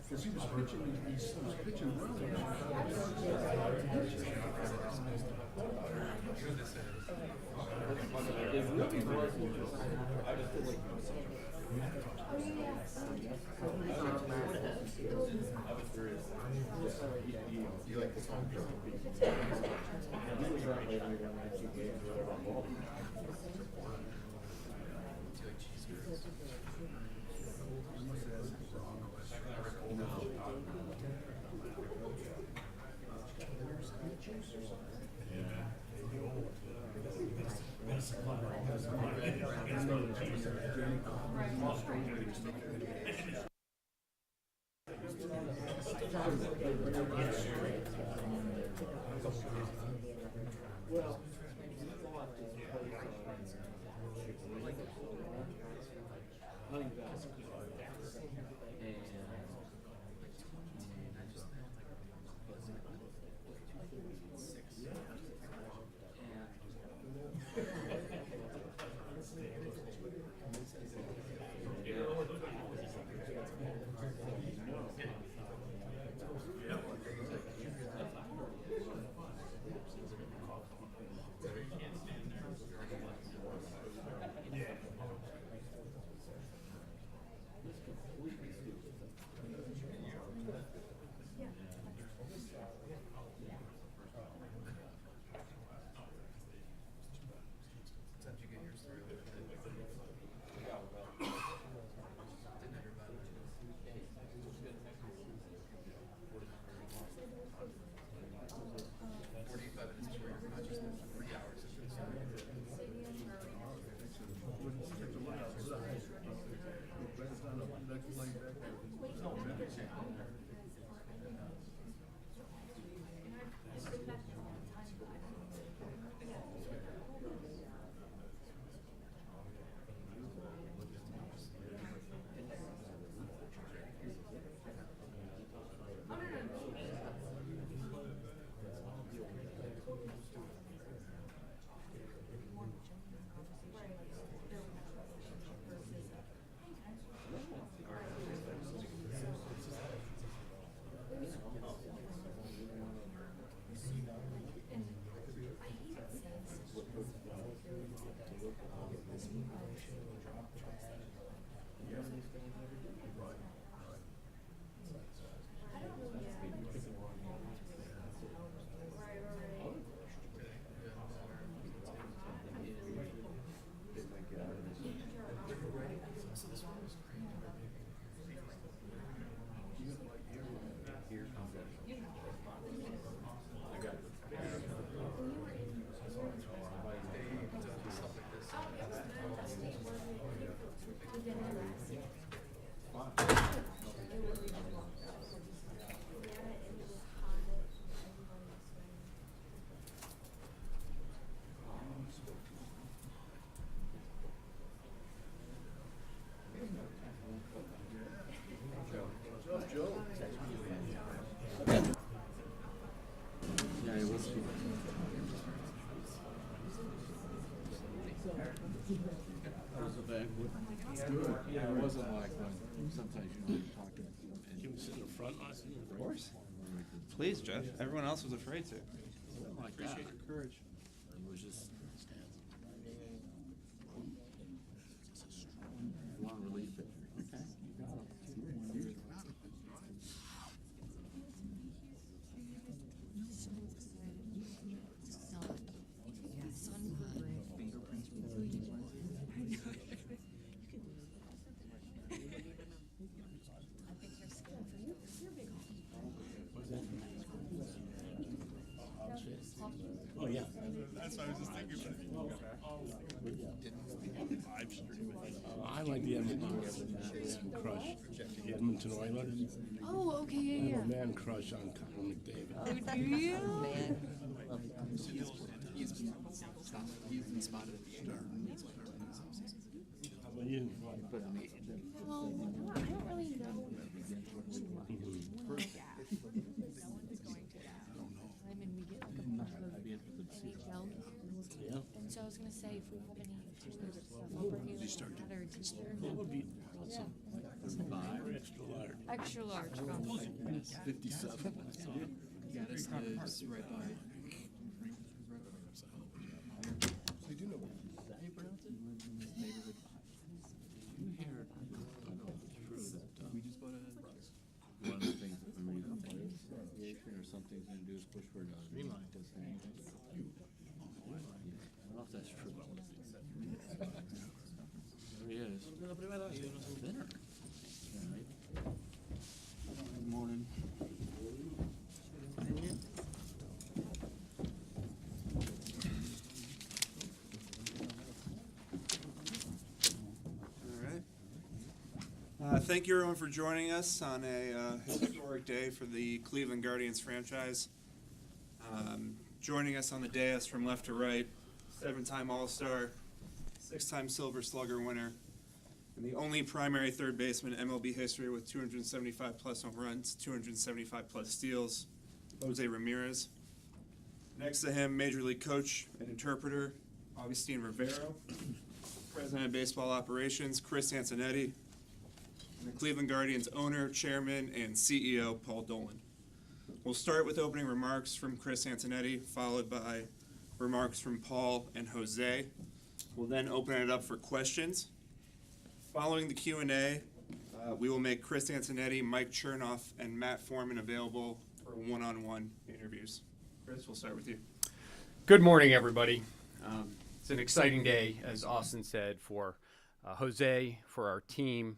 Because he was pitching, he was pitching well. It really wasn't just, I just feel like I was curious. You like the song? He was right later when I see games or whatever. Well, Yeah, it wasn't like when sometimes you know you're talking to them and He was in the front last year. Of course. Please, Jeff. Everyone else was afraid to. like Appreciate that. your courage. It was just one relief. Okay, you got it. Oh, yeah. That's what I was just thinking about. I like the Edmonton crush. The Edmonton Oilers. Oh, okay, I yeah, have a man crush on Connor McDavid. yeah. Oh, do you? He's been spotted at the start. Well, you, Well, I don't really know. Like that. No one's going to that. I mean, we get like a bunch of NHL games. yeah. And so I was going to say, if we have any stuff, I'll bring you like a hat or a t-shirt. That would be Yeah. extra large. I Extra large. Promise. 57. Gaddis lives right by. So you do know. Neighborhood 5. We just bought a. One of the things that Ramirez association or something's gonna do is push for a streamline. I don't know if that's true. There he is. Dinner. Good morning. All right. Thank you everyone for joining us on a historic day for the Cleveland Guardians franchise. Joining us on the dais from left to right, 7-time All-Star, 6-time Silver Slugger winner, and the only primary third baseman in MLB history with 275 plus home runs, 275 plus steals, José Ramírez. Next to him, Major League coach and interpreter, Agustin Rivero, president of baseball operations, Chris Antonetti, and the Cleveland Guardians owner, chairman, and CEO, Paul Dolan. We'll start with opening remarks from Chris Antonetti, followed by remarks from Paul and Jose. We'll then open it up for questions. Following the Q&A, we will make Chris Antonetti, Mike Chernoff, and Matt Foreman available for one-on-one interviews. Chris, we'll start with you. Good morning, everybody. It's an exciting day, as Austin said, for Jose, for our team,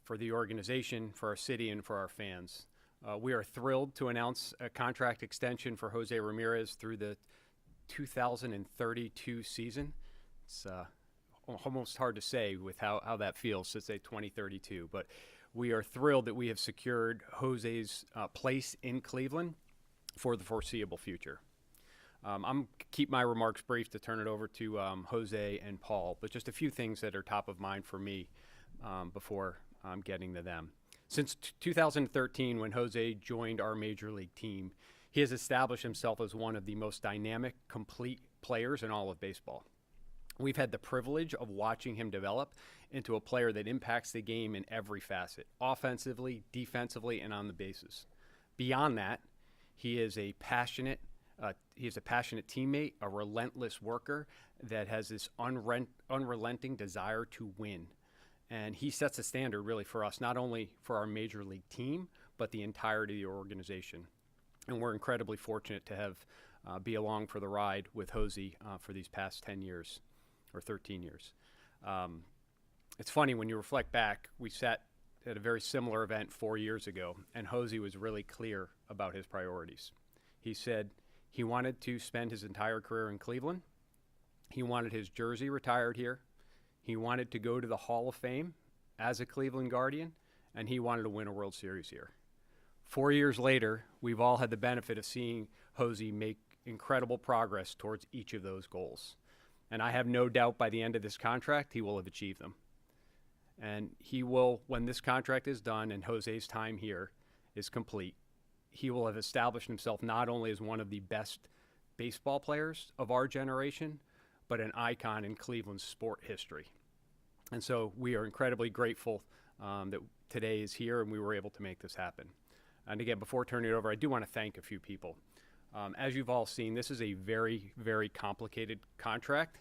for the organization, for our city, and for our fans. We are thrilled to announce a contract extension for Jose Ramírez through the 2032 season. It's almost hard to say with how that feels to say 2032, but we are thrilled that we have secured Jose's place in Cleveland for the foreseeable future. I'm keep my remarks brief to turn it over to Jose and Paul, but just a few things that are top of mind for me before I'm getting to them. Since 2013, when Jose joined our major league team, he has established himself as one of the most dynamic, complete players in all of baseball. We've had the privilege of watching him develop into a player that impacts the game in every facet, offensively, defensively, and on the bases. Beyond that, he is a passionate teammate, a relentless worker that has this unrelenting desire to win. And he sets a standard really for us, not only for our major league team, but the entirety of the organization. And we're incredibly fortunate to have be along for the ride with Jose for these past 10 years or 13 years. It's funny, when you reflect back, we sat at a very similar event 4 years ago, and Jose was really clear about his priorities. He said he wanted to spend his entire career in Cleveland. He wanted his jersey retired here. He wanted to go to the Hall of Fame as a Cleveland Guardian, and he wanted to win a World Series here. 4 years later, we've all had the benefit of seeing Jose make incredible progress towards each of those goals. And I have no doubt by the end of this contract, he will have achieved them. And he will, when this contract is done and Jose's time here is complete, he will have established himself not only as one of the best baseball players of our generation, but an icon in Cleveland's sport history. And so we are incredibly grateful that today is here and we were able to make this happen. And again, before turning it over, I do want to thank a few people. As you've all seen, this is a very, very complicated contract.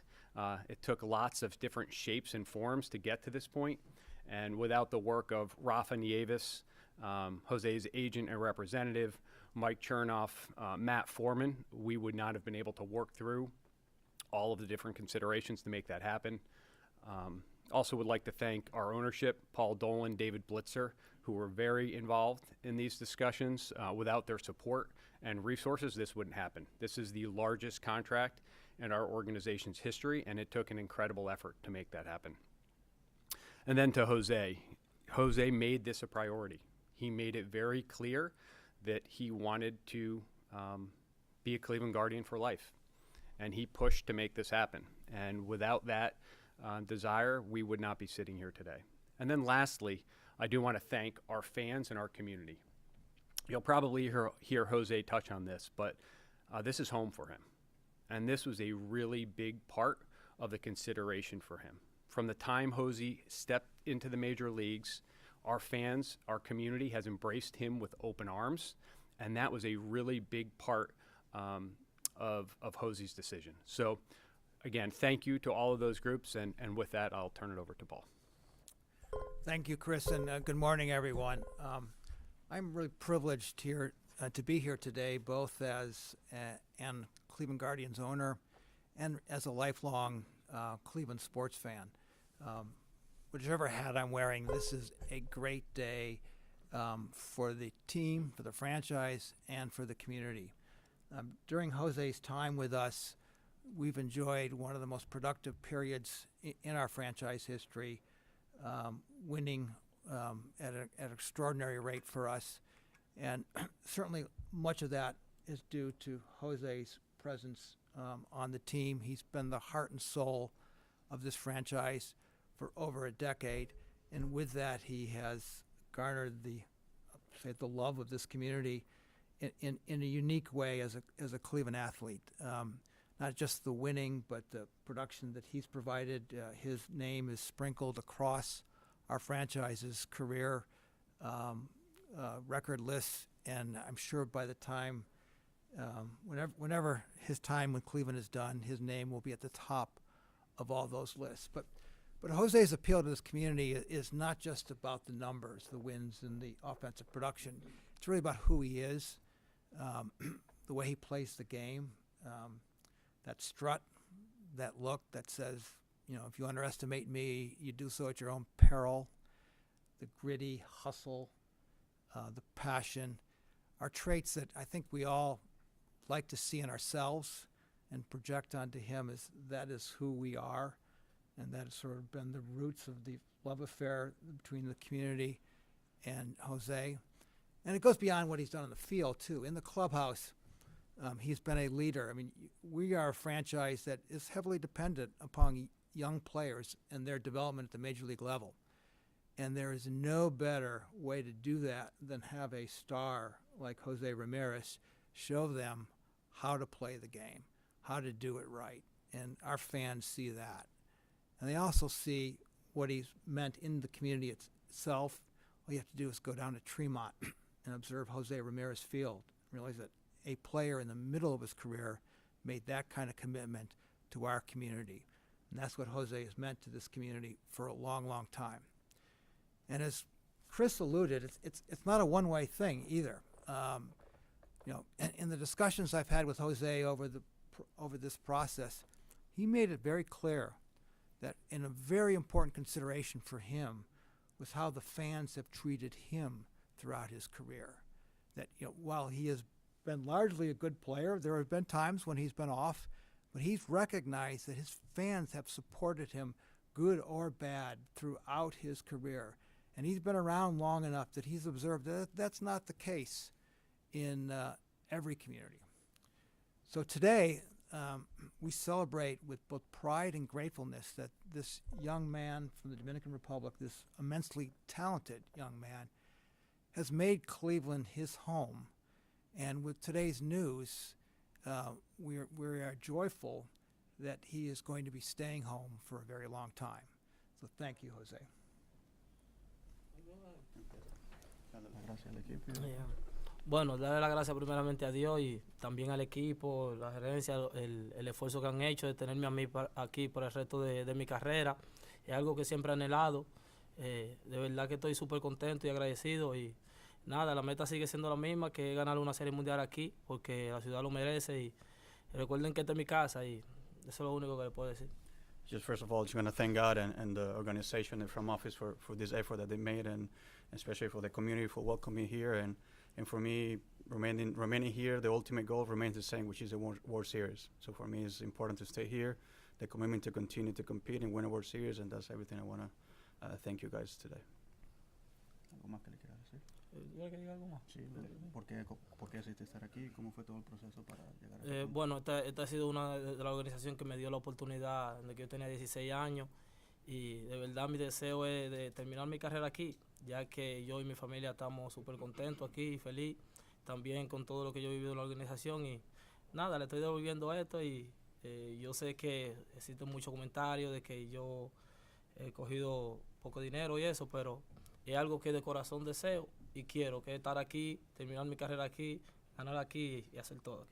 It took lots of different shapes and forms to get to this point. And without the work of Rafa Nieves, Jose's agent and representative, Mike Chernoff, Matt Foreman, we would not have been able to work through all of the different considerations to make that happen. Also would like to thank our ownership, Paul Dolan, David Blitzer, who were very involved in these discussions. Without their support and resources, this wouldn't happen. This is the largest contract in our organization's history, and it took an incredible effort to make that happen. And then to Jose. Jose made this a priority. He made it very clear that he wanted to be a Cleveland Guardian for life. And he pushed to make this happen. And without that desire, we would not be sitting here today. And then lastly, I do want to thank our fans and our community. You'll probably hear Jose touch on this, but this is home for him. And this was a really big part of the consideration for him. From the time Jose stepped into the major leagues, our fans, our community has embraced him with open arms, and that was a really big part of Jose's decision. So, again, thank you to all of those groups, and with that, I'll turn it over to Paul. Thank you, Chris, and good morning, everyone. I'm really privileged here to be here today, both as an Cleveland Guardians owner and as a lifelong Cleveland sports fan. Whichever hat I'm wearing, this is a great day for the team, for the franchise, and for the community. During Jose's time with us, we've enjoyed one of the most productive periods in our franchise history, winning at an extraordinary rate for us. And certainly much of that is due to Jose's presence on the team. He's been the heart and soul of this franchise for over a decade, and with that he has garnered the love of this community in a unique way as a Cleveland athlete. Not just the winning, but the production that he's provided. His name is sprinkled across our franchise's career record lists, and I'm sure by the time, whenever his time with Cleveland is done, his name will be at the top of all those lists. But Jose's appeal to this community is not just about the numbers, the wins, and the offensive production. It's really about who he is, the way he plays the game, that strut, that look that says, if you underestimate me, you do so at your own peril. The gritty hustle, the passion, are traits that I think we all like to see in ourselves and project onto him as that is who we are. And that has sort of been the roots of the love affair between the community and Jose. And it goes beyond what he's done on the field, too. In the clubhouse, he's been a leader. I mean, we are a franchise that is heavily dependent upon young players and their development at the major league level. And there is no better way to do that than have a star like José Ramírez show them how to play the game, how to do it right. And our fans see that. And they also see what he's meant in the community itself. All you have to do is go down to Tremont and observe José Ramírez Field, and realize that a player in the middle of his career made that kind of commitment to our community. And that's what Jose has meant to this community for a long, long time. And as Chris alluded, it's not a one-way thing either. In the discussions I've had with Jose over this process, he made it very clear that in a very important consideration for him was how the fans have treated him throughout his career. That while he has been largely a good player, there have been times when he's been off, but he's recognized that his fans have supported him, good or bad, throughout his career. And he's been around long enough that he's observed that that's not the case in every community. So today, we celebrate with both pride and gratefulness that this young man from the Dominican Republic, this immensely talented young man, has made Cleveland his home. And with today's news, we are joyful that he is going to be staying home for a very long time. So thank you, Jose. Bueno, darle las gracias primeramente a Dios y también al equipo, la gerencia, el esfuerzo que han hecho de tenerme a mí aquí por el resto de mi carrera. Es algo que siempre he anhelado. De verdad que estoy súper contento y agradecido. Y nada, la meta sigue siendo la misma, que es ganar una serie mundial aquí, porque la ciudad lo merece. Y recuerden que esta es mi casa y eso es lo único que les puedo decir. Just first of all, just want to thank God and the organization and from office for this effort that they made, and especially for the community for welcoming here, and for me remaining here. The ultimate goal remains the same, which is the World Series. So for me, it's important to stay here, the commitment to continue to compete and win a World Series, and that's everything I want to thank you guys today. ¿Algo más que le quiera decir? Sí, ¿por qué decidiste estar aquí? ¿Cómo fue todo el proceso para llegar aquí? Bueno, esta ha sido una de las organizaciones que me dio la oportunidad desde que yo tenía 16 años y de verdad mi deseo es de terminar mi carrera aquí, ya que yo y mi familia estamos súper contentos aquí y feliz también con todo lo que yo he vivido en la organización y nada, le estoy devolviendo esto y yo sé que existen muchos comentarios de que yo he cogido poco dinero y eso, pero es algo que de corazón deseo y quiero, que es estar aquí, terminar mi carrera aquí, ganar aquí y hacer todo aquí.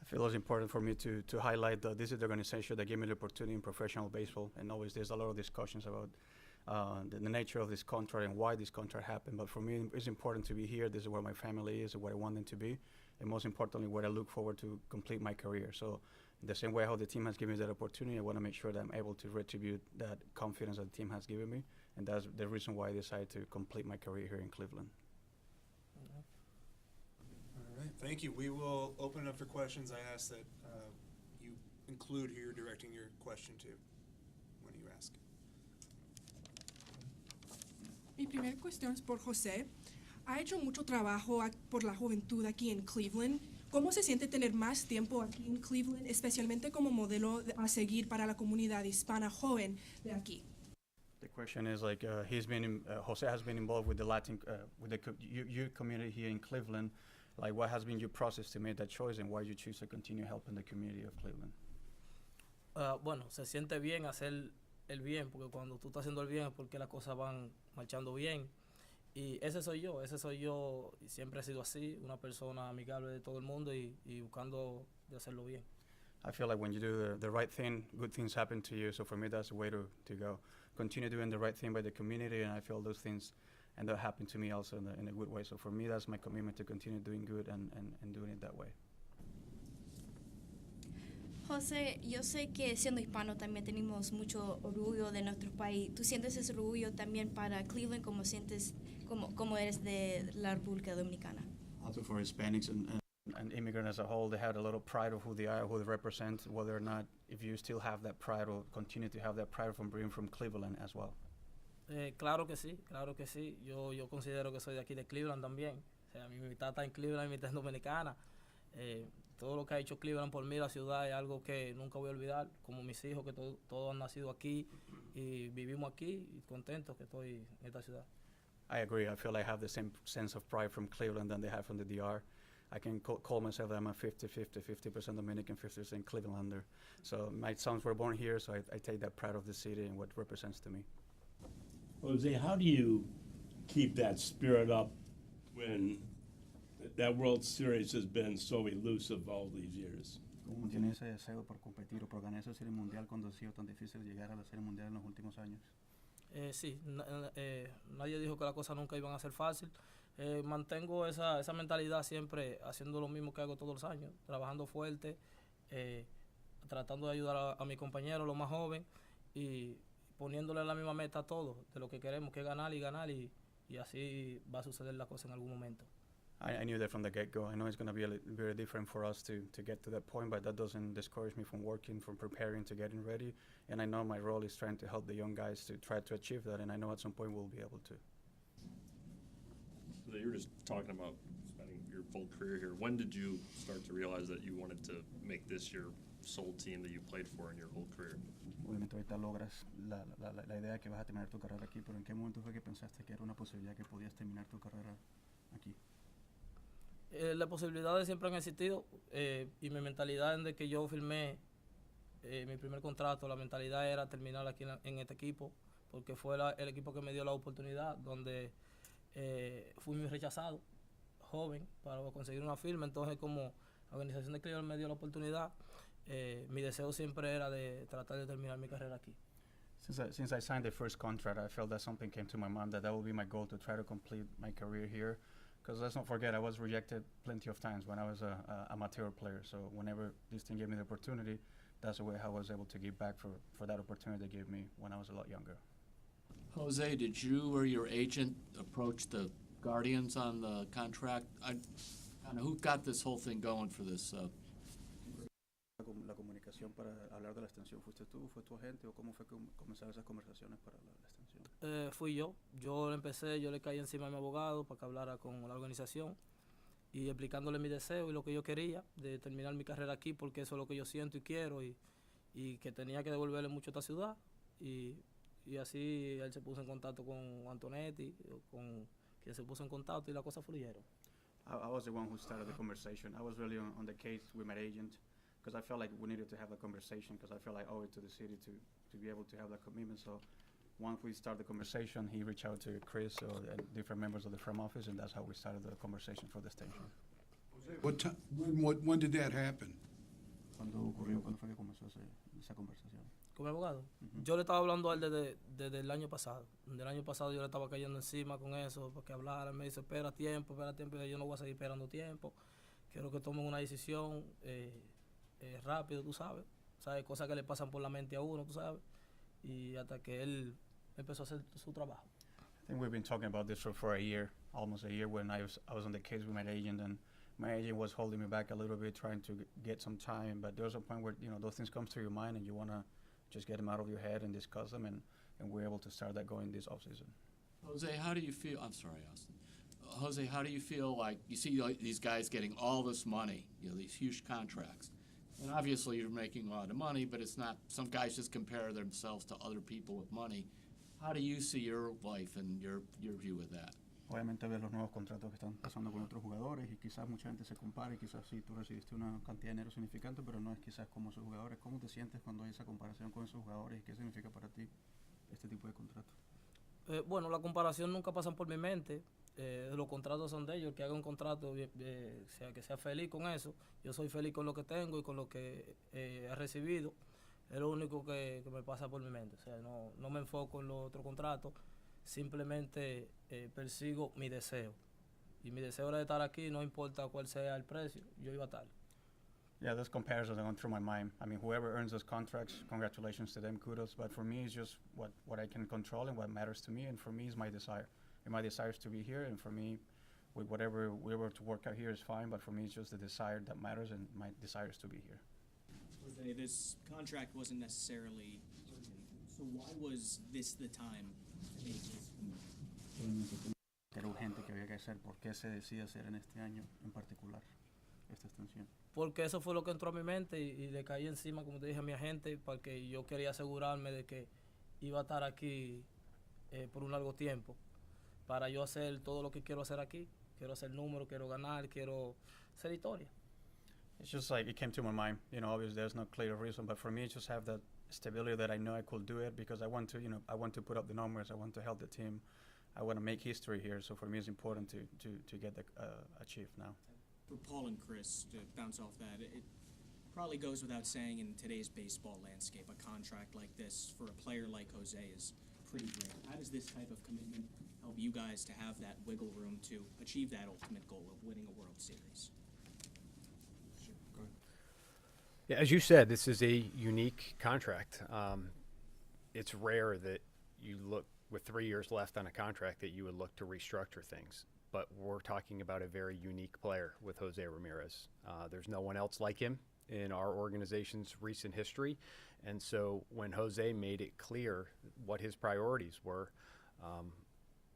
I feel it's important for me to highlight that this is the organization that gave me the opportunity in professional baseball, and always there's a lot of discussions about the nature of this contract and why this contract happened. But for me, it's important to be here. This is where my family is, where I want them to be, and most importantly, where I look forward to complete my career. So in the same way how the team has given me that opportunity, I want to make sure that I'm able to retribute that confidence that the team has given me, and that's the reason why I decided to complete my career here in Cleveland. All right, thank you. We will open it up for questions. I ask that you include who you're directing your question to when you ask. Mi primera cuestión es por José. Ha hecho mucho trabajo por la juventud aquí en Cleveland. ¿Cómo se siente tener más tiempo aquí en Cleveland, especialmente como modelo a seguir para la comunidad hispana joven de aquí? The question is like Jose has been involved with the Latin with the youth community here in Cleveland. Like, what has been your process to make that choice, and why you choose to continue helping the community of Cleveland? Bueno, se siente bien hacer el bien, porque cuando tú estás haciendo el bien es porque las cosas van marchando bien. Y ese soy yo, y siempre he sido así, una persona amigable de todo el mundo y buscando de hacerlo bien. I feel like when you do the right thing, good things happen to you. So for me, that's the way to go. Continue doing the right thing by the community, and I feel those things end up happening to me also in a good way. So for me, that's my commitment to continue doing good and doing it that way. José, yo sé que siendo hispano también tenemos mucho orgullo de nuestro país. ¿Tú sientes ese orgullo también para Cleveland como sientes como eres de la República Dominicana? Also for Hispanics and immigrants as a whole, they have a lot of pride of who they are, who they represent, whether or not, if you still have that pride or continue to have that pride from being from Cleveland as well. Claro que sí, claro que sí. Yo considero que soy de aquí de Cleveland también. O sea, mi mitad está en Cleveland y mi mitad es dominicana. Todo lo que ha hecho Cleveland por mí, la ciudad, es algo que nunca voy a olvidar, como mis hijos, que todos han nacido aquí y vivimos aquí y contentos que estoy en esta ciudad. I agree. I feel I have the same sense of pride from Cleveland than they have from the DR. I can call myself that I'm a 50% Dominican, 50% Clevelander. So my sons were born here, so I take that pride of the city and what it represents to me. Jose, how do you keep that spirit up when that World Series has been so elusive all these years? ¿Cómo tiene ese deseo por competir o por ganar esa serie mundial cuando ha sido tan difícil llegar a la serie mundial en los últimos años? Sí, nadie dijo que las cosas nunca iban a ser fácil. Mantengo esa mentalidad siempre haciendo lo mismo que hago todos los años, trabajando fuerte, tratando de ayudar a mis compañeros, los más jóvenes, y poniéndole la misma meta a todos, de lo que queremos, que es ganar, y así va a suceder la cosa en algún momento. I knew that from the get-go. I know it's going to be very different for us to get to that point, but that doesn't discourage me from working, from preparing, to getting ready. And I know my role is trying to help the young guys to try to achieve that, and I know at some point we'll be able to. So you were just talking about spending your full career here. When did you start to realize that you wanted to make this your sole team that you played for in your whole career? Obviamente ahorita logras la idea de que vas a terminar tu carrera aquí, pero ¿en qué momento fue que pensaste que era una posibilidad que podías terminar tu carrera aquí? Las posibilidades siempre han existido, y mi mentalidad desde que yo firmé mi primer contrato, la mentalidad era terminar aquí en este equipo, porque fue el equipo que me dio la oportunidad, donde fui muy rechazado, joven, para conseguir una firma. Entonces, como la organización de Cleveland me dio la oportunidad, mi deseo siempre era de tratar de terminar mi carrera aquí. Since I signed the first contract, I felt that something came to my mind that would be my goal, to try to complete my career here. Because let's not forget, I was rejected plenty of times when I was a amateur player. So whenever this team gave me the opportunity, that's the way how I was able to give back for that opportunity they gave me when I was a lot younger. Jose, did you or your agent approach the Guardians on the contract? Who got this whole thing going for this? La comunicación para hablar de la extensión, ¿fuiste tú, fue tu agente, o cómo fue que comenzaron esas conversaciones para la extensión? Fui yo le caí encima a mi abogado para que hablara con la organización y explicándole mi deseo y lo que yo quería de terminar mi carrera aquí, porque eso es lo que yo siento y quiero, y que tenía que devolverle mucho a esta ciudad, y así él se puso en contacto con Antonetti, con quien se puso en contacto, y las cosas fluyeron. I was the one who started the conversation. I was really on the case with my agent, because I felt like we needed to have a conversation, because I felt like I owe it to the city to be able to have that commitment. So once we start the conversation, he reached out to Chris or different members of the front office, and that's how we started the conversation for the station. When did that happen? ¿Cuándo fue que comenzó esa conversación? Con mi abogado. Yo le estaba hablando a él desde el año pasado. Desde el año pasado yo le estaba cayendo encima con eso, porque hablara. Me dice, espera tiempo. Y yo no voy a seguir esperando tiempo. Quiero que tomen una decisión rápido, tú sabes. ¿Sabes? Cosas que le pasan por la mente a uno, tú sabes. Y hasta que él empezó a hacer su trabajo. I think we've been talking about this for a year, almost a year, when I was on the case with my agent, and my agent was holding me back a little bit, trying to get some time. But there's a point where those things come to your mind, and you want to just get them out of your head and discuss them, and we're able to start that going this offseason. Jose, how do you feel? I'm sorry, Austin. Jose, how do you feel like you see these guys getting all this money, these huge contracts? And obviously you're making a lot of money, but it's not, some guys just compare themselves to other people with money. How do you see your life and your view of that? Obviamente ves los nuevos contratos que están pasando con otros jugadores y quizás mucha gente se compara y quizás sí tú recibiste una cantidad de dinero significante, pero no es quizás como esos jugadores. ¿Cómo te sientes cuando hay esa comparación con esos jugadores y qué significa para ti este tipo de contrato? Bueno, la comparación nunca pasa por mi mente. Los contratos son de ellos. El que haga un contrato, que sea feliz con eso. Yo soy feliz con lo que tengo y con lo que he recibido. Es lo único que me pasa por mi mente. O sea, no me enfoco en los otros contratos. Simplemente persigo mi deseo. Y mi deseo era de estar aquí, no importa cuál sea el precio, yo iba a estar. Yeah, those comparisons are going through my mind. I mean, whoever earns those contracts, congratulations to them, kudos. But for me, it's just what I can control and what matters to me. And for me, is my desire. And my desire is to be here. And for me, with whatever we were to work out here is fine. But for me, it's just the desire that matters, and my desire is to be here. Jose, this contract wasn't necessarily urgent. So why was this the time to make this move? Era urgente que había que hacer. ¿Por qué se decide hacer en este año en particular esta extensión? Porque eso fue lo que entró a mi mente y le caí encima, como te dije, a mi agente, porque yo quería asegurarme de que iba a estar aquí por un largo tiempo, para yo hacer todo lo que quiero hacer aquí. Quiero hacer números, quiero ganar, quiero hacer historia. It's just like it came to my mind. Obviously there's no clear reason, but for me, just have that stability that I know I could do it because I want to put up the numbers. I want to help the team. I want to make history here. So for me, it's important to get that achieved now. For Paul and Chris, to bounce off that, it probably goes without saying in today's baseball landscape, a contract like this for a player like Jose is pretty rare. How does this type of commitment help you guys to have that wiggle room to achieve that ultimate goal of winning a World Series? Yeah, as you said, this is a unique contract. It's rare that you look with 3 years left on a contract that you would look to restructure things. But we're talking about a very unique player with José Ramírez. There's no one else like him in our organization's recent history. And so when Jose made it clear what his priorities were,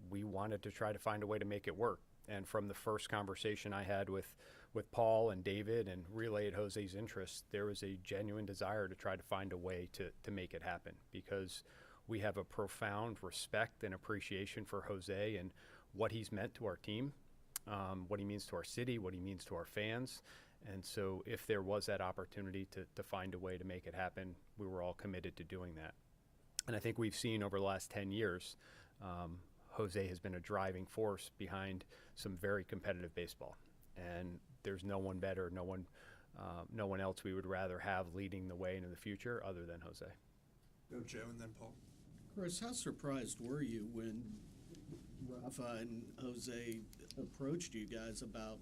we wanted to try to find a way to make it work. And from the first conversation I had with Paul and David and relayed Jose's interests, there was a genuine desire to try to find a way to make it happen, because we have a profound respect and appreciation for Jose and what he's meant to our team, what he means to our city, what he means to our fans. And so if there was that opportunity to find a way to make it happen, we were all committed to doing that. And I think we've seen over the last 10 years, Jose has been a driving force behind some very competitive baseball. And there's no one better, no one else we would rather have leading the way into the future other than Jose. Go Joe and then Paul. Chris, how surprised were you when Rafa and Jose approached you guys about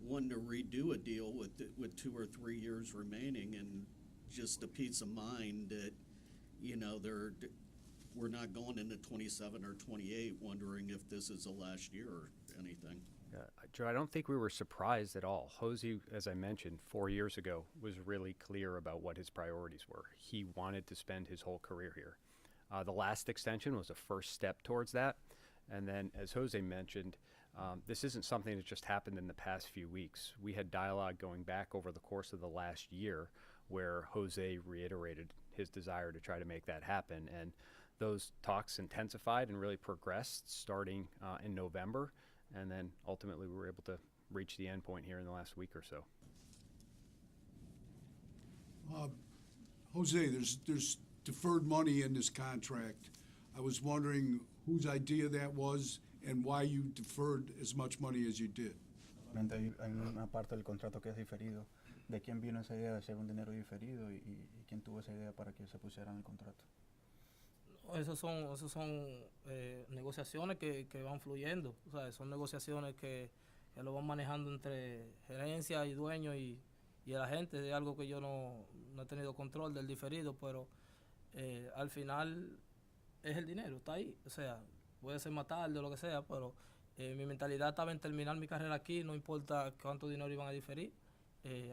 wanting to redo a deal with 2 or 3 years remaining, and just a peace of mind that we're not going into 27 or 28 wondering if this is the last year or anything? Joe, I don't think we were surprised at all. Jose, as I mentioned, 4 years ago, was really clear about what his priorities were. He wanted to spend his whole career here. The last extension was a first step towards that. And then, as Jose mentioned, this isn't something that just happened in the past few weeks. We had dialogue going back over the course of the last year where Jose reiterated his desire to try to make that happen. And those talks intensified and really progressed starting in November. And then ultimately we were able to reach the end point here in the last week or so. Jose, there's deferred money in this contract. I was wondering whose idea that was and why you deferred as much money as you did. Hay una parte del contrato que es diferido. ¿De quién vino esa idea de hacer un dinero diferido y quién tuvo esa idea para que se pusiera en el contrato? Esos son negociaciones que van fluyendo. O sea, son negociaciones que lo van manejando entre gerencia y dueño y la gente. Es algo que yo no he tenido control del diferido, pero al final es el dinero, está ahí. O sea, puede ser más tarde o lo que sea, pero mi mentalidad estaba en terminar mi carrera aquí, no importa cuánto dinero iban a diferir.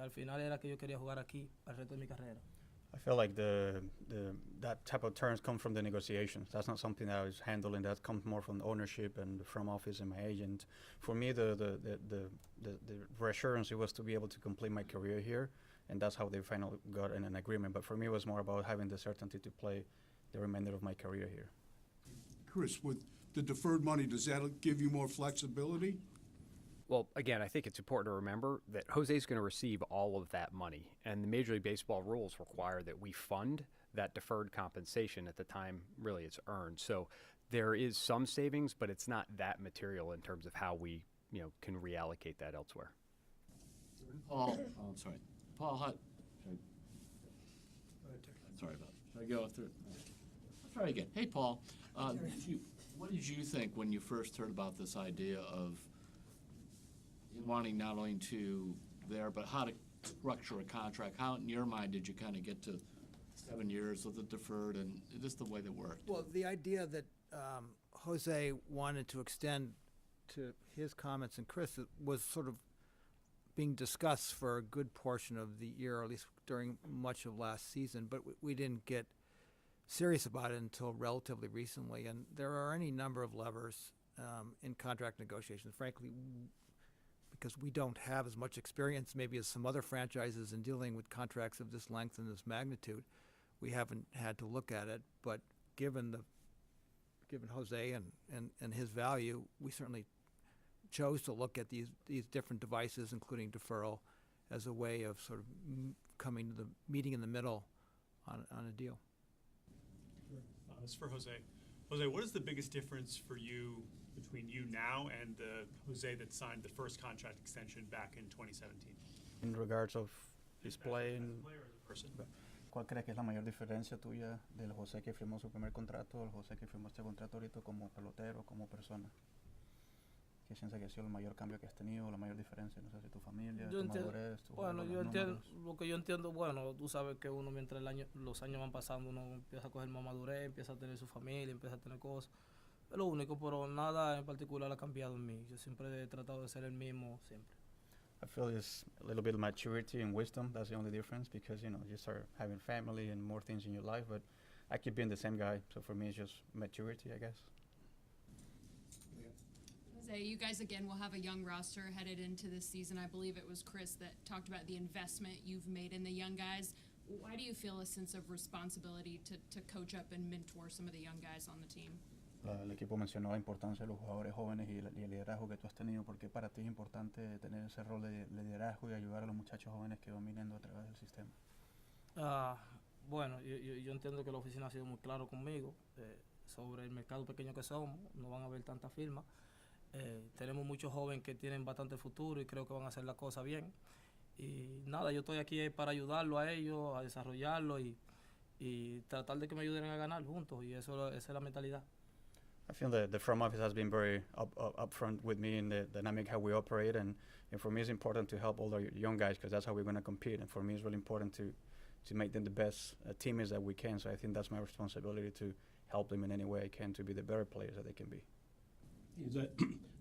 Al final era que yo quería jugar aquí al resto de mi carrera. I feel like that type of terms come from the negotiations. That's not something that I was handling. That comes more from the ownership and the front office and my agent. For me, the reassurance was to be able to complete my career here, and that's how they finally got in an agreement. But for me, it was more about having the certainty to play the remainder of my career here. Chris, with the deferred money, does that give you more flexibility? Well, again, I think it's important to remember that Jose's going to receive all of that money, and the Major League Baseball rules require that we fund that deferred compensation at the time really it's earned. So there is some savings, but it's not that material in terms of how we, can reallocate that elsewhere. Paul, I'm sorry. Paul, sorry about that. Should I go through? Let's try again. Hey, Paul, what did you think when you first heard about this idea of wanting not only to there, but how to structure a contract? How, in your mind, did you kind of get to 7 years with the deferred, and is this the way that worked? Well, the idea that Jose wanted to extend to his comments and Chris was sort of being discussed for a good portion of the year, or at least during much of last season, but we didn't get serious about it until relatively recently. And there are any number of levers in contract negotiations. Frankly, because we don't have as much experience maybe as some other franchises in dealing with contracts of this length and this magnitude, we haven't had to look at it. But given Jose and his value, we certainly chose to look at these different devices, including deferral, as a way of sort of coming to the meeting in the middle on a deal. This is for Jose. Jose, what is the biggest difference for you between you now and the Jose that signed the first contract extension back in 2017? In regards of his play, as a player or as a person? ¿Cuál crees que es la mayor diferencia tuya del José que firmó su primer contrato al José que firmó este contrato ahorita como pelotero, como persona? ¿Qué piensas que ha sido el mayor cambio que has tenido, la mayor diferencia? No sé si tu familia, tu madurez, tu bueno, yo entiendo, lo que yo entiendo, bueno, tú sabes que uno mientras los años van pasando, uno empieza a coger más madurez, empieza a tener su familia, empieza a tener cosas. Es lo único, pero nada en particular ha cambiado en mí. Yo siempre he tratado de ser el mismo, siempre. I feel it's a little bit of maturity and wisdom. That's the only difference because, you start having family and more things in your life. But I keep being the same guy. So for me, it's just maturity, I guess. Jose, you guys again will have a young roster headed into this season. I believe it was Chris that talked about the investment you've made in the young guys. Why do you feel a sense of responsibility to coach up and mentor some of the young guys on the team? El equipo mencionó la importancia de los jugadores jóvenes y el liderazgo que tú has tenido. ¿Por qué para ti es importante tener ese rol de liderazgo y ayudar a los muchachos jóvenes que van viniendo a través del sistema? Bueno, yo entiendo que la oficina ha sido muy claro conmigo sobre el mercado pequeño que somos. No van a haber tantas firmas. Tenemos muchos jóvenes que tienen bastante futuro y creo que van a hacer la cosa bien. Y nada, yo estoy aquí para ayudarlo a ellos, a desarrollarlo y tratar de que me ayuden a ganar juntos. Y esa es la mentalidad. I feel that the front office has been very upfront with me in the dynamic how we operate, and for me it's important to help all the young guys because that's how we're going to compete. And for me it's really important to make them the best teammates that we can. So I think that's my responsibility to help them in any way I can to be the better players that they can be.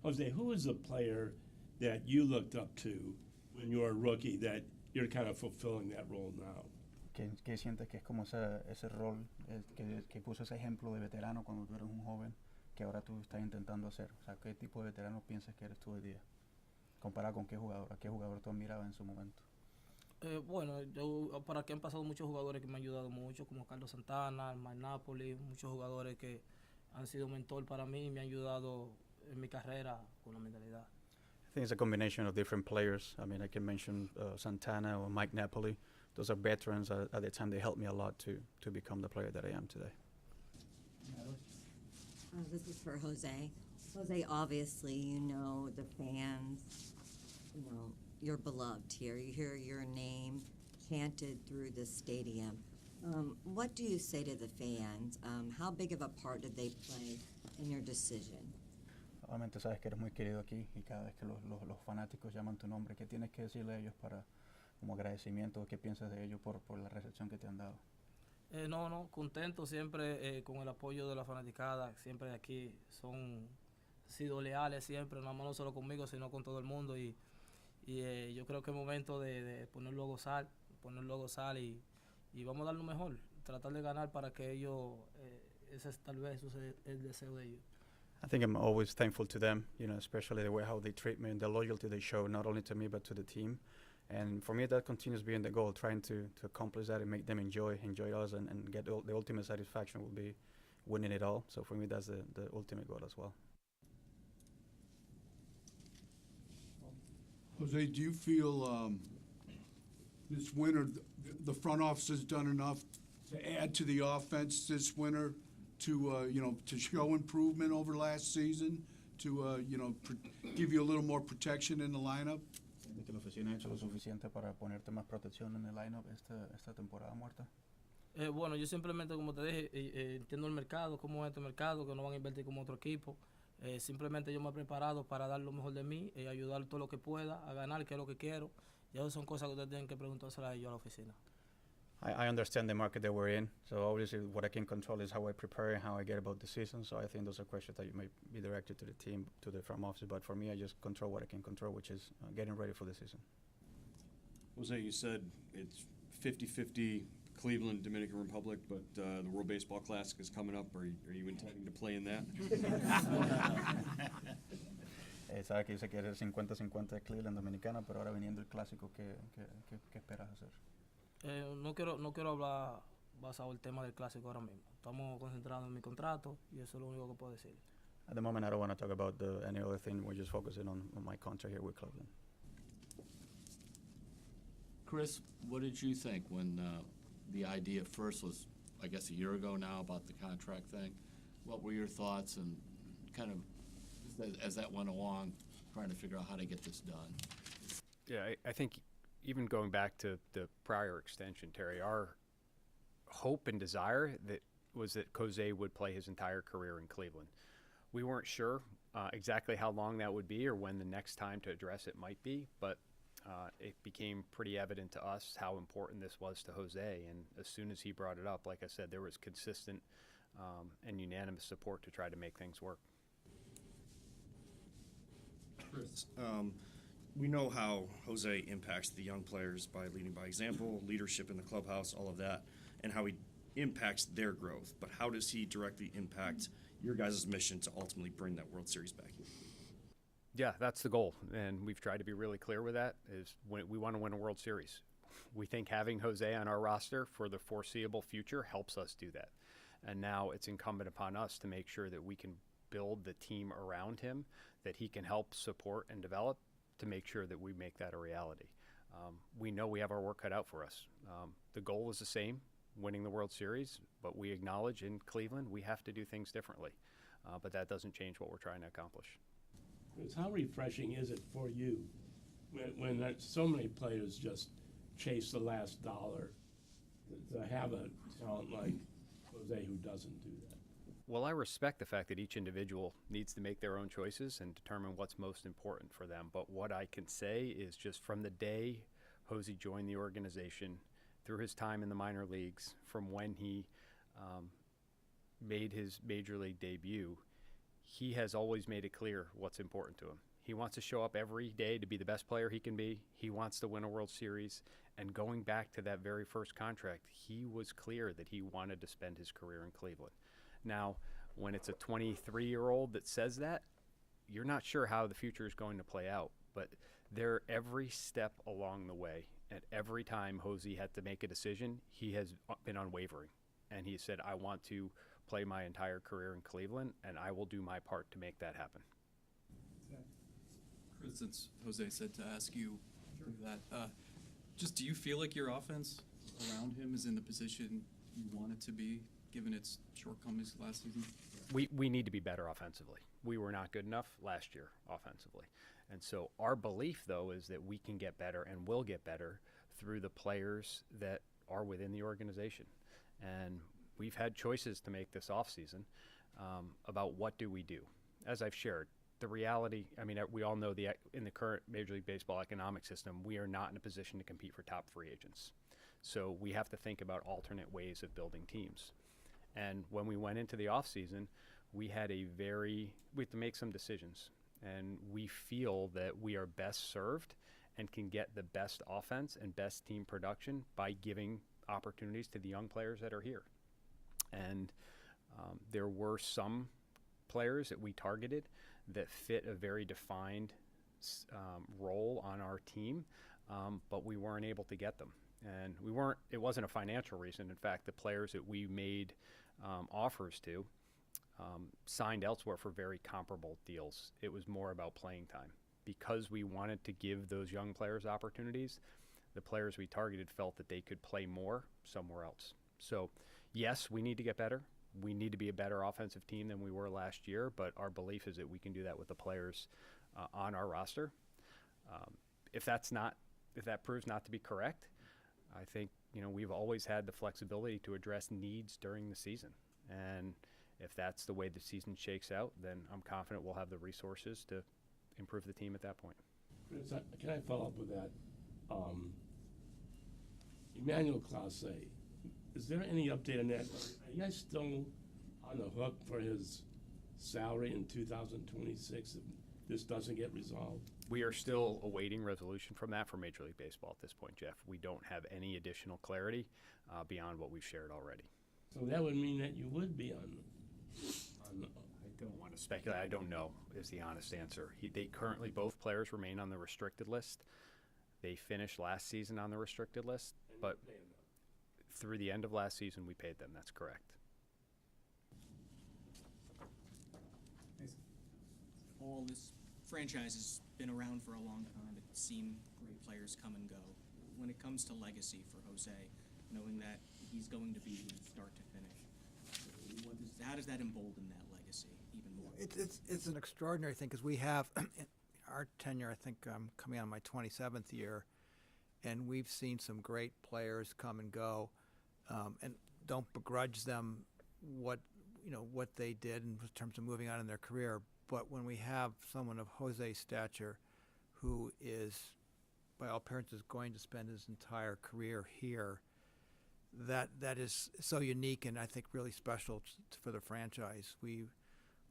Jose, who is a player that you looked up to when you were a rookie that you're kind of fulfilling that role now? ¿Qué sientes que es como ese rol que puso ese ejemplo de veterano cuando tú eres un joven que ahora tú estás intentando hacer? O sea, ¿qué tipo de veterano piensas que eres tú hoy día? Comparado con qué jugador tú admirabas en su momento. Bueno, yo para aquí han pasado muchos jugadores que me han ayudado mucho, como Carlos Santana, Mike Napoli, muchos jugadores que han sido mentor para mí y me han ayudado en mi carrera con la mentalidad. I think it's a combination of different players. I mean, I can mention Santana or Mike Napoli. Those are veterans. At the time, they helped me a lot to become the player that I am today. This is for Jose. Jose, obviously, you know the fans, you know, you're beloved here. You hear your name chanted through the stadium. What do you say to the fans? How big of a part did they play in your decision? Obviamente sabes que eres muy querido aquí y cada vez que los fanáticos llaman tu nombre, ¿qué tienes que decirle a ellos para como agradecimiento? ¿Qué piensas de ellos por la recepción que te han dado? No, contento siempre con el apoyo de la fanaticada, siempre aquí han sido leales siempre, no solo conmigo, sino con todo el mundo y yo creo que es momento de ponerlo a gozar y vamos a dar lo mejor, tratar de ganar para que ellos, ese es tal vez el deseo de ellos. I think I'm always thankful to them, you know, especially the way how they treat me and the loyalty they show, not only to me but to the team. And for me, that continues being the goal, trying to accomplish that and make them enjoy us and get the ultimate satisfaction will be winning it all. So for me, that's the ultimate goal as well. Jose, do you feel this winter the front office has done enough to add to the offense this winter to to show improvement over last season, to give you a little more protection in the lineup? ¿De que la oficina ha hecho lo suficiente para ponerte más protección en el lineup esta temporada muerta? Bueno, yo simplemente, como te dije, entiendo el mercado, cómo es este mercado, que no van a invertir como otro equipo. Simplemente yo me he preparado para dar lo mejor de mí, ayudar todo lo que pueda, a ganar, que es lo que quiero. Y esas son cosas que ustedes tienen que preguntárselas a ellos a la oficina. I understand the market that we're in, so obviously what I can control is how I prepare and how I get about the season. So I think those are questions that you may be directed to the team, to the front office. But for me, I just control what I can control, which is getting ready for the season. Jose, you said it's 50-50 Cleveland, Dominican Republic, but the World Baseball Classic is coming up. Are you intending to play in that? Sabe que dice que eres 50-50 de Cleveland, Dominicana, pero ahora viniendo el clásico, ¿qué esperas hacer? No quiero hablar basado en el tema del clásico ahora mismo. Estamos concentrados en mi contrato y eso es lo único que puedo decir. At the moment, I don't want to talk about any other thing. We're just focusing on my contract here with Cleveland. Chris, what did you think when the idea first was, I guess, a year ago now about the contract thing? What were your thoughts and kind of, as that went along, trying to figure out how to get this done? Yeah, I think even going back to the prior extension, Terry, our hope and desire was that Jose would play his entire career in Cleveland. We weren't sure exactly how long that would be or when the next time to address it might be, but it became pretty evident to us how important this was to Jose. And as soon as he brought it up, like I said, there was consistent and unanimous support to try to make things work. Chris, we know how Jose impacts the young players by leading by example, leadership in the clubhouse, all of that, and how he impacts their growth. But how does he directly impact your guys' mission to ultimately bring that World Series back here? Yeah, that's the goal, and we've tried to be really clear with that, is we want to win a World Series. We think having Jose on our roster for the foreseeable future helps us do that. And now it's incumbent upon us to make sure that we can build the team around him, that he can help support and develop to make sure that we make that a reality. We know we have our work cut out for us. The goal is the same, winning the World Series, but we acknowledge in Cleveland we have to do things differently. But that doesn't change what we're trying to accomplish. How refreshing is it for you when there's so many players just chase the last dollar to have a talent like Jose who doesn't do that? Well, I respect the fact that each individual needs to make their own choices and determine what's most important for them. But what I can say is just from the day Jose joined the organization, through his time in the minor leagues, from when he made his major league debut, he has always made it clear what's important to him. He wants to show up every day to be the best player he can be. He wants to win a World Series. And going back to that very first contract, he was clear that he wanted to spend his career in Cleveland. Now, when it's a 23-year-old that says that, you're not sure how the future is going to play out. But there, every step along the way, and every time Jose had to make a decision, he has been unwavering. And he said, I want to play my entire career in Cleveland, and I will do my part to make that happen. Chris, since Jose said to ask you that, just do you feel like your offense around him is in the position you want it to be given its shortcomings last season? We need to be better offensively. We were not good enough last year offensively. And so our belief, though, is that we can get better and will get better through the players that are within the organization. And we've had choices to make this offseason about what do we do. As I've shared, the reality, I mean, we all know in the current Major League Baseball economic system, we are not in a position to compete for top free agents. So we have to think about alternate ways of building teams. And when we went into the offseason, we had to make some decisions. And we feel that we are best served and can get the best offense and best team production by giving opportunities to the young players that are here. And there were some players that we targeted that fit a very defined role on our team, but we weren't able to get them. And it wasn't a financial reason. In fact, the players that we made offers to signed elsewhere for very comparable deals. It was more about playing time. Because we wanted to give those young players opportunities, the players we targeted felt that they could play more somewhere else. So, yes, we need to get better. We need to be a better offensive team than we were last year, but our belief is that we can do that with the players on our roster. If that proves not to be correct, I think we've always had the flexibility to address needs during the season. And if that's the way the season shakes out, then I'm confident we'll have the resources to improve the team at that point. Chris, can I follow up with that? Emmanuel Clase, is there any update on that? Are you guys still on the hook for his salary in 2026 if this doesn't get resolved? We are still awaiting resolution from that for Major League Baseball at this point, Jeff. We don't have any additional clarity beyond what we've shared already. So that would mean that you would be on I don't want to speculate. I don't know is the honest answer. Both players remain on the restricted list. They finished last season on the restricted list, but through the end of last season, we paid them. That's correct. Paul, this franchise has been around for a long time. It's seen great players come and go. When it comes to legacy for Jose, knowing that he's going to be here start to finish, how does that embolden that legacy even more? It's an extraordinary thing because we have in our tenure. I think I'm coming on my 27th year, and we've seen some great players come and go, and don't begrudge them what they did in terms of moving on in their career. But when we have someone of Jose's stature, who is, by all appearances, going to spend his entire career here, that is so unique and I think really special for the franchise. We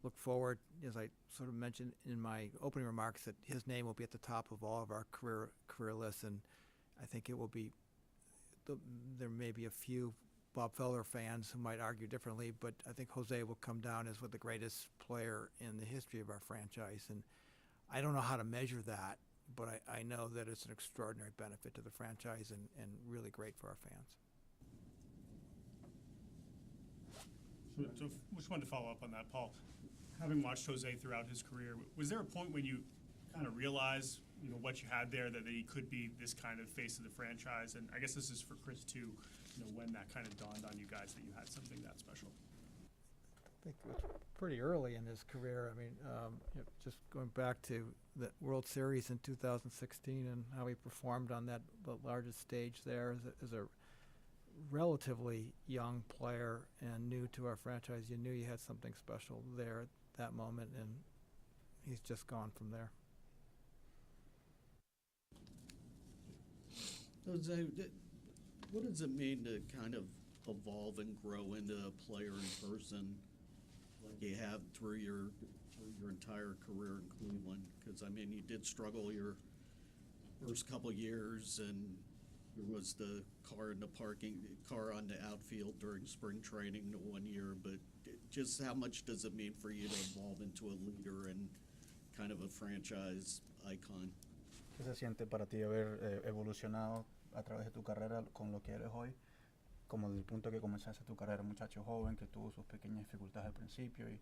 look forward, as I sort of mentioned in my opening remarks, that his name will be at the top of all of our career lists, and I think it will be. There may be a few Bob Feller fans who might argue differently, but I think Jose will come down as the greatest player in the history of our franchise, and I don't know how to measure that, but I know that it's an extraordinary benefit to the franchise and really great for our fans. So just wanted to follow up on that, Paul. Having watched Jose throughout his career, was there a point when you kind of realized, what you had there, that he could be this kind of face of the franchise? And I guess this is for Chris too, when that kind of dawned on you guys that you had something that special? I think it was pretty early in his career. I mean, just going back to the World Series in 2016 and how he performed on the largest stage there as a relatively young player and new to our franchise. You knew you had something special there at that moment, and he's just gone from there. Jose, what does it mean to kind of evolve and grow into a player in person like you have through your entire career in Cleveland? Because, I mean, you did struggle your first couple years, and there was the car on the outfield during spring training 1 year, but just how much does it mean for you to evolve into a leader and kind of a franchise icon? ¿Qué se siente para ti haber evolucionado a través de tu carrera con lo que eres hoy? Como desde el punto que comenzaste tu carrera, un muchacho joven que tuvo sus pequeñas dificultades al principio y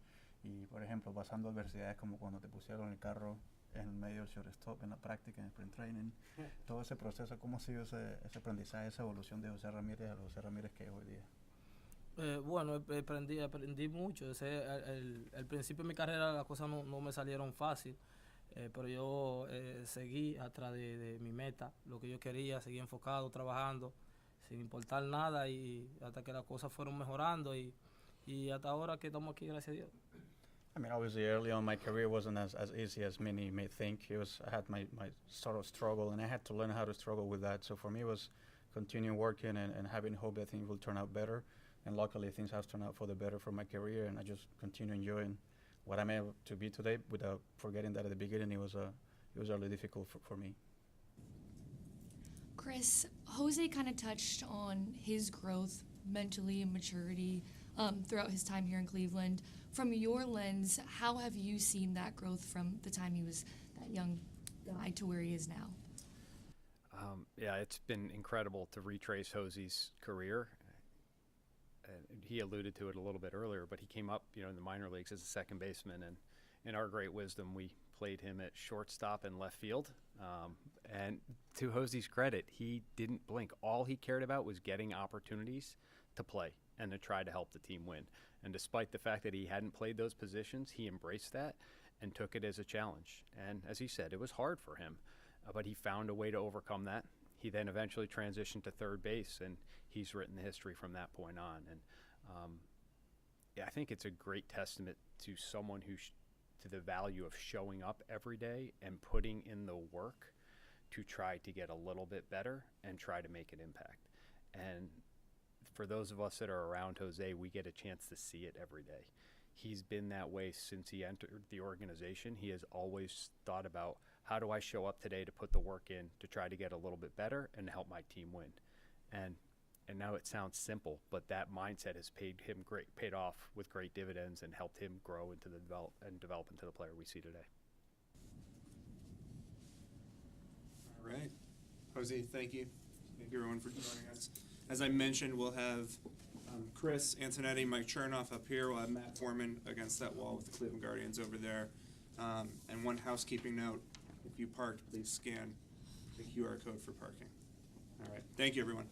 por ejemplo, pasando adversidades como cuando te pusieron el carro en el medio del shortstop, en la práctica, en el sprint training. Todo ese proceso, ¿cómo ha sido ese aprendizaje, esa evolución de José Ramírez a José Ramírez que es hoy día? Bueno, aprendí mucho. El principio de mi carrera las cosas no me salieron fácil, pero yo seguí atrás de mi meta, lo que yo quería, seguí enfocado, trabajando, sin importar nada y hasta que las cosas fueron mejorando y hasta ahora que estamos aquí, gracias a Dios. I mean, obviously, early on, my career wasn't as easy as many may think. I had my sort of struggle, and I had to learn how to struggle with that. So for me, it was continuing working and having hope that things will turn out better. And luckily, things have turned out for the better for my career, and I just continue enjoying what I'm able to be today without forgetting that at the beginning it was really difficult for me. Chris, Jose kind of touched on his growth mentally and maturity throughout his time here in Cleveland. From your lens, how have you seen that growth from the time he was that young guy to where he is now? Yeah, it's been incredible to retrace Jose's career. He alluded to it a little bit earlier, but he came up, in the minor leagues as a second baseman, and in our great wisdom, we played him at shortstop and left field. And to Jose's credit, he didn't blink. All he cared about was getting opportunities to play and to try to help the team win. And despite the fact that he hadn't played those positions, he embraced that and took it as a challenge. And as he said, it was hard for him, but he found a way to overcome that. He then eventually transitioned to third base, and he's written the history from that point on. And I think it's a great testament to someone to the value of showing up every day and putting in the work to try to get a little bit better and try to make an impact. And for those of us that are around Jose, we get a chance to see it every day. He's been that way since he entered the organization. He has always thought about, how do I show up today to put the work in to try to get a little bit better and help my team win? And now it sounds simple, but that mindset has paid off with great dividends and helped him grow into develop into the player we see today. All right. Jose, thank you. Thank you, everyone, for joining us. As I mentioned, we'll have Chris, Antonetti, Mike Chernoff up here. We'll have Matt Foreman against that wall with the Cleveland Guardians over there. And one housekeeping note, if you parked, please scan the QR code for parking. All right. Thank you, everyone.